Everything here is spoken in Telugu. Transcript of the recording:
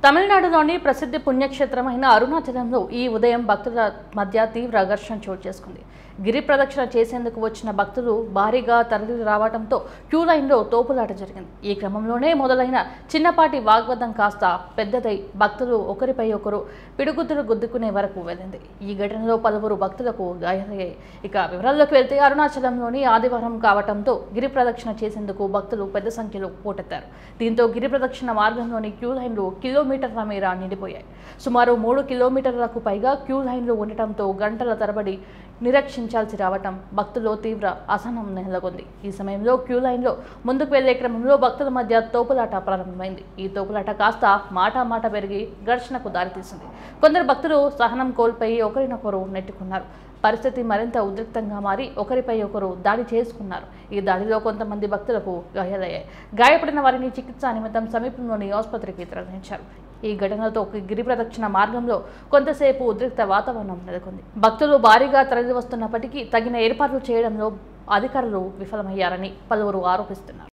తమిళనాడులోని ప్రసిద్ధ పుణ్యక్షేత్రమైన అరుణాచలంలో ఈ ఉదయం భక్తుల మధ్య తీవ్ర ఘర్షణ చోటు చేసుకుంది. గిరి ప్రదక్షిణ చేసేందుకు వచ్చిన భక్తులు భారీగా తరలి రావడంతో క్యూ లైన్లో తోపులాట జరిగింది. ఈ క్రమంలోనే మొదలైన చిన్నపాటి వాగ్వాదం కాస్త పెద్దదై భక్తులు ఒకరిపై ఒకరు పిడుగుద్దులు గుద్దుకునే వరకు వెళ్ళింది. ఈ ఘటనలో పలువురు భక్తులకు గాయాలయ్యాయి. ఇక వివరాల్లోకి వెళ్తే అరుణాచలంలోని ఆదివారం కావడంతో గిరి ప్రదక్షిణ చేసేందుకు భక్తులు పెద్ద సంఖ్యలో పోటెత్తారు. దీంతో గిరి ప్రదక్షిణ మార్గంలోని క్యూ లైన్లు కిలోమీటర్ల మేర నిండిపోయాయి. సుమారు 3 కిలోమీటర్లకు పైగా క్యూ లైన్లు ఉండటంతో గంటల తరబడి నిరీక్షించాల్సి రావటం భక్తుల్లో తీవ్ర అసహనం నెలకొంది. ఈ సమయంలో క్యూ లైన్లో ముందుకు వెళ్లే క్రమంలో భక్తుల మధ్య తోపులాట ప్రారంభమైంది. ఈ తోపులాట కాస్త మాట పెరిగి ఘర్షణకు దారితీసింది. కొందరు భక్తులు సహనం కోల్పోయి ఒకరినొకరు నెట్టుకున్నారు. పరిస్థితి మరింత ఉద్రిక్తంగా మారి ఒకరిపై ఒకరు దాడి చేసుకున్నారు. ఈ దాడిలో కొంతమంది భక్తులకు గాయాలయ్యాయి. గాయపడిన వారిని చికిత్స నిమిత్తం సమీపంలోని ఆసుపత్రికి తరలించారు. ఈ ఘటనతో గిరి ప్రదక్షిణ మార్గంలో కొంతసేపు ఉద్రిక్త వాతావరణం నెలకొంది. భక్తులు భారీగా తరలి వస్తున్నప్పటికీ తగిన ఏర్పాట్లు చేయడంలో అధికారులు విఫలమయ్యారని పలువురు ఆరోపిస్తున్నారు.